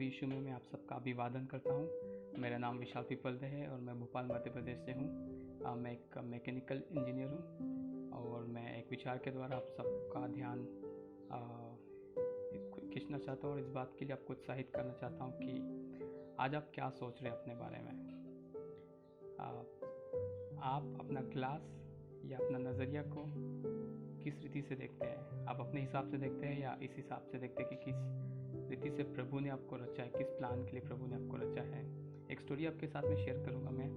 यीशु में मैं आप सबका अभिवादन करता हूँ। मेरा नाम विशाल पिपलदे है और मैं भोपाल मध्य प्रदेश से हूँ। मैं एक मैकेनिकल इंजीनियर हूँ और मैं एक विचार के द्वारा आप सबका ध्यान खींचना चाहता हूँ और इस बात के लिए आपको उत्साहित करना चाहता हूँ कि आज आप क्या सोच रहे हैं अपने बारे में। आप अपना ग्लास या अपना नज़रिया को किस रीति से देखते हैं? आप अपने हिसाब से देखते हैं या इस हिसाब से देखते हैं कि किस रीति से प्रभु ने आपको रचा है, किस प्लान के लिए प्रभु ने आपको रचा है। एक स्टोरी आपके साथ में शेयर करूँगा मैं।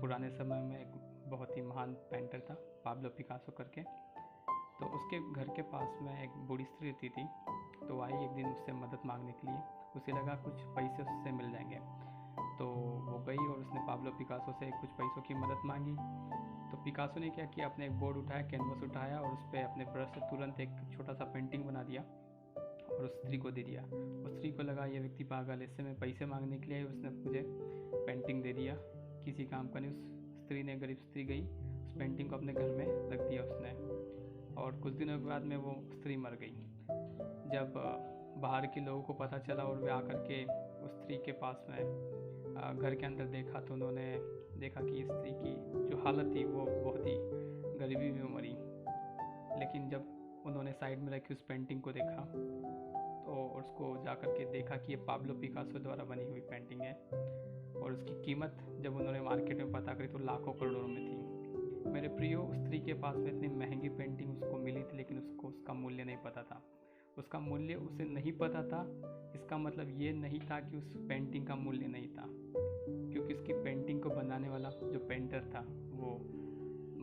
पुराने समय में एक बहुत ही महान पेंटर था, पाब्लो पिकासो करके। तो उसके घर के पास में एक बूढ़ी स्त्री रहती थी। तो आई एक दिन उससे मदद मांगने के लिए। उसे लगा कुछ पैसे उससे मिल जाएंगे, तो वो गई और उसने पाब्लो पिकासो से कुछ पैसों की मदद मांगी। तो पिकासो ने क्या किया, अपने एक बोर्ड उठाया, कैनवस उठाया और उस पर अपने ब्रश से तुरंत एक छोटा सा पेंटिंग बना दिया और उस स्त्री को दे दिया। उस स्त्री को लगा ये व्यक्ति पागल, इससे मैं पैसे मांगने के लिए उसने मुझे पेंटिंग दे दिया, किसी काम का नहीं। उस स्त्री ने, गरीब स्त्री गई, उस पेंटिंग को अपने घर में रख दिया उसने। और कुछ दिनों के बाद में वो स्त्री मर गई। जब बाहर के लोगों को पता चला और वे आकर के उस स्त्री के पास में घर के अंदर देखा, तो उन्होंने देखा कि इस स्त्री की जो हालत थी वो बहुत ही गरीबी में मरी। लेकिन जब उन्होंने साइड में रखी उस पेंटिंग को देखा तो उसको जा कर के देखा कि ये पाब्लो पिकासो द्वारा बनी हुई पेंटिंग है और उसकी कीमत जब उन्होंने मार्केट में पता करी तो लाखों करोड़ों में थी। मेरे प्रियो, उस स्त्री के पास में इतनी महंगी पेंटिंग उसको मिली थी, लेकिन उसको उसका मूल्य नहीं पता था। उसका मूल्य उसे नहीं पता था। इसका मतलब ये नहीं था कि उस पेंटिंग का मूल्य नहीं था, क्योंकि उसकी पेंटिंग को बनाने वाला जो पेंटर था वो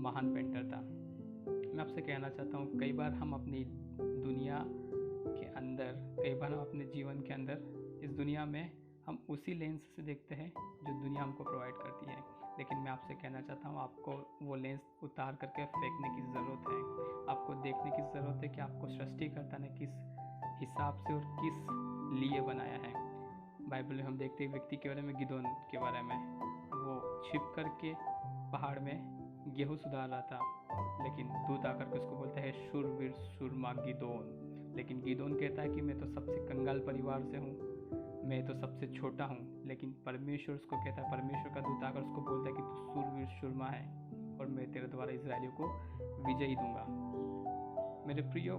महान पेंटर था। मैं आपसे कहना चाहता हूँ, कई बार हम अपनी दुनिया के अंदर, कई बार हम अपने जीवन के अंदर, इस दुनिया में हम उसी लेंस से देखते हैं जो दुनिया हमको प्रोवाइड करती है। लेकिन मैं आपसे कहना चाहता हूँ, आपको वो लेंस उतार करके फेंकने की ज़रूरत है। आपको देखने की ज़रूरत है कि आपको सृष्टिकर्ता ने किस हिसाब से और किस लिए बनाया है। बाइबल में हम देखते हैं व्यक्ति के बारे में, गिदोन के बारे में। वो छिप करके पहाड़ में गेहूँ सुधार रहा था, लेकिन दूत आकर के उसको बोलता है शूरवीर शूरमा गिदोन। लेकिन गिदोन कहता है कि मैं तो सबसे कंगाल परिवार से हूँ, मैं तो सबसे छोटा हूँ। लेकिन परमेश्वर उसको कहता है, परमेश्वर का दूत आकर उसको बोलता है कि तू शूरवीर शूरमा है और मैं तेरे द्वारा इजरायलियों को विजयी दूंगा। मेरे प्रियो,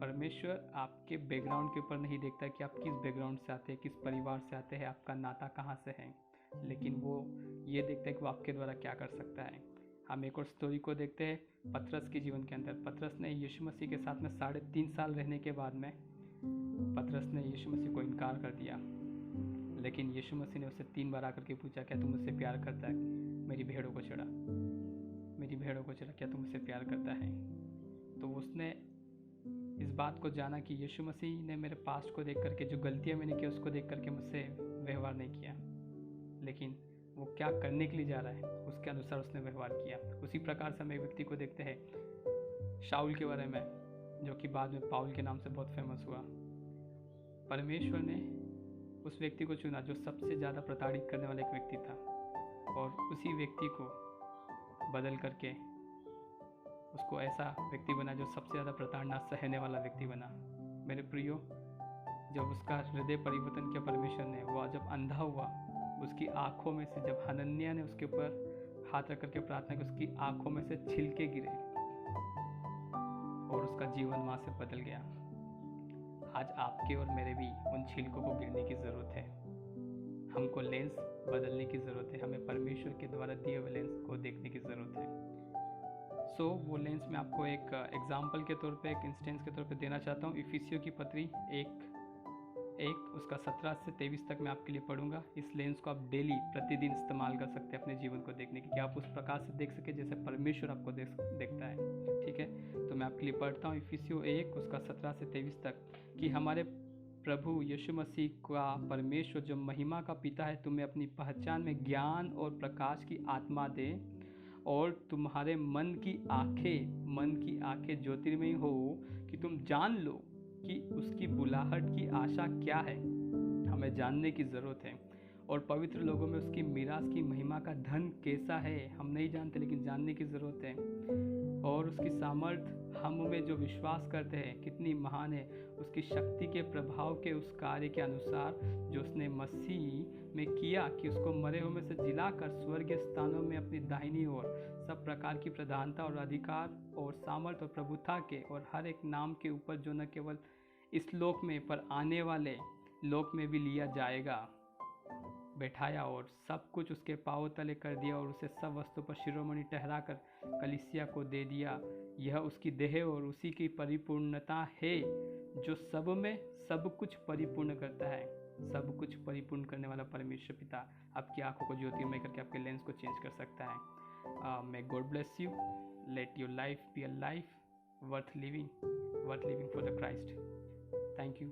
परमेश्वर आपके बैकग्राउंड के ऊपर नहीं देखता कि आप किस बैकग्राउंड से आते हैं, किस परिवार से आते हैं, आपका नाता कहाँ से है, लेकिन वो ये देखता है कि वो आपके द्वारा क्या कर सकता है। हम एक और स्टोरी को देखते हैं पतरस के जीवन के अंदर। पतरस ने यीशु मसीह के साथ में 3.5 साल रहने के बाद में पतरस ने यीशु मसीह को इनकार कर दिया। लेकिन यीशु मसीह ने उससे 3 बार आकर के पूछा, क्या तू मुझसे प्यार करता है? मेरी भेड़ों को चढ़ा, मेरी भेड़ों को चढ़ा, क्या तू मुझसे प्यार करता है? तो उसने इस बात को जाना कि यीशु मसीह ने मेरे पास्ट को देख करके, जो गलतियाँ मैंने की उसको देख करके मुझसे व्यवहार नहीं किया, लेकिन वो क्या करने के लिए जा रहा है उसके अनुसार उसने व्यवहार किया। उसी प्रकार से हम एक व्यक्ति को देखते हैं शाऊल के बारे में, जो कि बाद में पाउल के नाम से बहुत फेमस हुआ। परमेश्वर ने उस व्यक्ति को चुना जो सबसे ज़्यादा प्रताड़ित करने वाला एक व्यक्ति था, और उसी व्यक्ति को बदल करके उसको ऐसा व्यक्ति बना जो सबसे ज़्यादा प्रताड़ना सहने वाला व्यक्ति बना। मेरे प्रियो, जब उसका हृदय परिवर्तन किया परमेश्वर ने, वो जब अंधा हुआ, उसकी आँखों में से, जब हनन्याह ने उसके ऊपर हाथ रख करके प्रार्थना की, उसकी आँखों में से छिलके गिरे और उसका जीवन वहाँ से बदल गया। आज आपके और मेरे भी उन छिलकों को गिरने की ज़रूरत है। हमको लेंस बदलने की ज़रूरत है। हमें परमेश्वर के द्वारा दिए हुए लेंस को देखने की ज़रूरत है। वो लेंस मैं आपको एक एग्जाम्पल के तौर पे, एक इंस्टेंस के तौर पे देना चाहता हूँ। इफिसियों की पत्री एक उसका 17 से 23 तक मैं आपके लिए पढ़ूंगा। इस लेंस को आप डेली, प्रतिदिन इस्तेमाल कर सकते हैं अपने जीवन को देखने की, कि आप उस प्रकार से देख सके जैसे परमेश्वर आपको देखता है। ठीक है, तो मैं आपके लिए पढ़ता हूँ इफिसियों 1 उसका 17 से 23 तक, कि हमारे प्रभु यीशु मसीह का परमेश्वर जो महिमा का पिता है, तुम्हें अपनी पहचान में ज्ञान और प्रकाश की आत्मा दे, और तुम्हारे मन की आंखें ज्योतिर्मयी हो, कि तुम जान लो कि उसकी बुलाहट की आशा क्या है। हमें जानने की ज़रूरत है। और पवित्र लोगों में उसकी मीरास की महिमा का धन कैसा है, हम नहीं जानते, लेकिन जानने की ज़रूरत है। और उसकी सामर्थ हम में जो विश्वास करते हैं कितनी महान है, उसकी शक्ति के प्रभाव के उस कार्य के अनुसार जो उसने मसीह में किया कि उसको मरे हुए में से जिलाकर स्वर्गीय स्थानों में अपनी दाहिनी ओर सब प्रकार की प्रधानता और अधिकार और सामर्थ और प्रभुता के और हर एक नाम के ऊपर जो न केवल इस लोक में पर आने वाले लोक में भी लिया जाएगा बैठाया और सब कुछ उसके पांव तले कर दिया और उसे सब वस्तु पर शिरोमणि ठहराकर कलीसिया को दे दिया। यह उसकी देह और उसी की परिपूर्णता है जो सब में सब कुछ परिपूर्ण करता है। सब कुछ परिपूर्ण करने वाला परमेश्वर पिता आपकी आंखों को ज्योतिर्मय करके आपके लेंस को चेंज कर सकता है। May God bless you. Let your life be a life worth living for the Christ. Thank you.